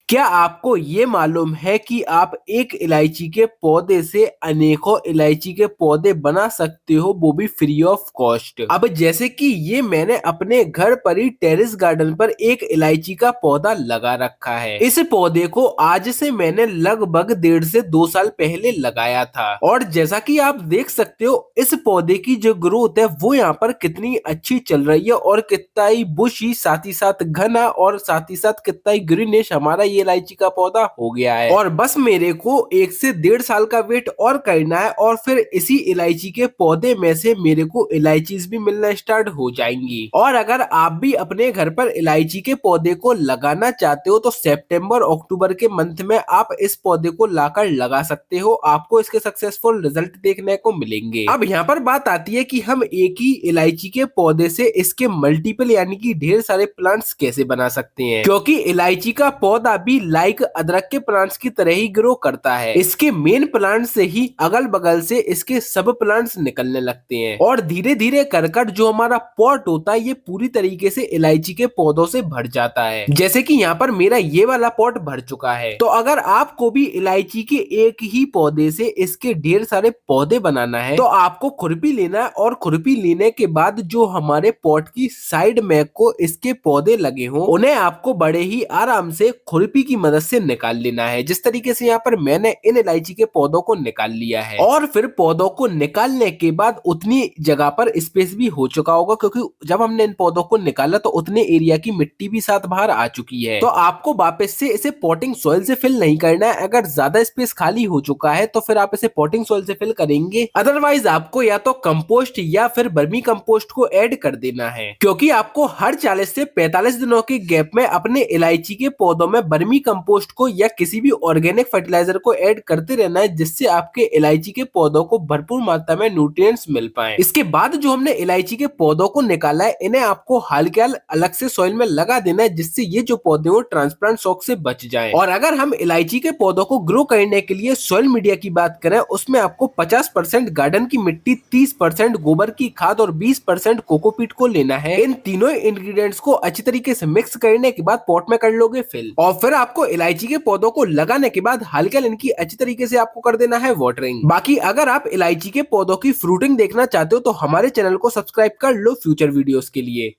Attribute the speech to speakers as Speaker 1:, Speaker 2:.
Speaker 1: क्या आपको ये मालूम है कि आप एक इलायची के पौधे से अनेकों इलायची के पौधे बना सकते हो, वो भी फ्री ऑफ कॉस्ट। अब जैसे कि ये मैंने अपने घर पर ही टेरेस गार्डन पर एक इलायची का पौधा लगा रखा है। इस पौधे को आज से मैंने लगभग 1.5 से 2 साल पहले लगाया था और जैसा कि आप देख सकते हो इस पौधे की जो ग्रोथ है वो यहाँ पर कितनी अच्छी चल रही है और कितना ही बुशी, साथ ही साथ घना और साथ ही साथ कितना ही ग्रीनिश हमारा ये इलायची का पौधा हो गया है। और बस मेरे को 1 से 1.5 साल का वेट और करना है और फिर इसी इलायची के पौधे में से मेरे को इलायचीज भी मिलना स्टार्ट हो जाएंगी। और अगर आप भी अपने घर पर इलायची के पौधे को लगाना चाहते हो तो सितंबर अक्टूबर के मंथ में आप इस पौधे को लाकर लगा सकते हो, आपको इसके सक्सेसफुल रिजल्ट देखने को मिलेंगे। अब यहाँ पर बात आती है कि हम एक ही इलायची के पौधे से इसके मल्टीपल यानी कि ढेर सारे प्लांट्स कैसे बना सकते हैं, क्योंकि इलायची का पौधा भी लाइक अदरक के प्लांट्स की तरह ही ग्रो करता है। इसके मेन प्लांट से ही अगल बगल से इसके सब प्लांट्स निकलने लगते हैं और धीरे धीरे करकट जो हमारा पॉट होता है ये पूरी तरीके से इलायची के पौधों से भर जाता है। जैसे कि यहाँ पर मेरा ये वाला पॉट भर चुका है। तो अगर आपको भी इलायची के एक ही पौधे से इसके ढेर सारे पौधे बनाना है तो आपको खुरपी लेना है और खुरपी लेने के बाद जो हमारे पॉट की साइड में को इसके पौधे लगे हों उन्हें आपको बड़े ही आराम से खुरपी की मदद से निकाल लेना है। जिस तरीके से यहाँ पर मैंने इन इलायची के पौधों को निकाल लिया है और फिर पौधों को निकालने के बाद उतनी जगह पर स्पेस भी हो चुका होगा, क्योंकि जब हमने इन पौधों को निकाला तो उतने एरिया की मिट्टी भी साथ बाहर आ चुकी है। तो आपको वापस से इसे पॉटिंग सॉइल से फिल नहीं करना है। अगर ज्यादा स्पेस खाली हो चुका है तो फिर आप इसे पॉटिंग सॉइल से फिल करेंगे, अदरवाइज आपको या तो कंपोस्ट या फिर वर्मी कंपोस्ट को ऐड कर देना है, क्योंकि आपको हर 40 से 45 दिनों के गैप में अपने इलायची के पौधों में वर्मी कंपोस्ट को या किसी भी ऑर्गेनिक फर्टिलाइजर को ऐड करते रहना है, जिससे आपके इलायची के पौधों को भरपूर मात्रा में न्यूट्रिएंट्स मिल पाए। इसके बाद जो हमने इलायची के पौधों को निकाला है इन्हें आपको हाल अलग से सॉइल में लगा देना है, जिससे ये जो पौधे हो ट्रांसप्लांट शॉक से बच जाएं। और अगर हम इलायची के पौधों को ग्रो करने के लिए सॉइल मीडिया की बात करें उसमें आपको 50% गार्डन की मिट्टी, 30% गोबर की खाद और 20% कोकोपीट को लेना है। इन तीनों इंग्रेडिएंट्स को अच्छी तरीके से मिक्स करने के बाद पॉट में कर लोगे फिल और फिर आपको इलायची के पौधों को लगाने के बाद हल्के इनकी अच्छी तरीके से आपको कर देना है वाटरिंग। बाकी अगर आप इलायची के पौधों की फ्रूटिंग देखना चाहते हो तो हमारे चैनल को सब्सक्राइब कर लो फ्यूचर वीडियोस के लिए।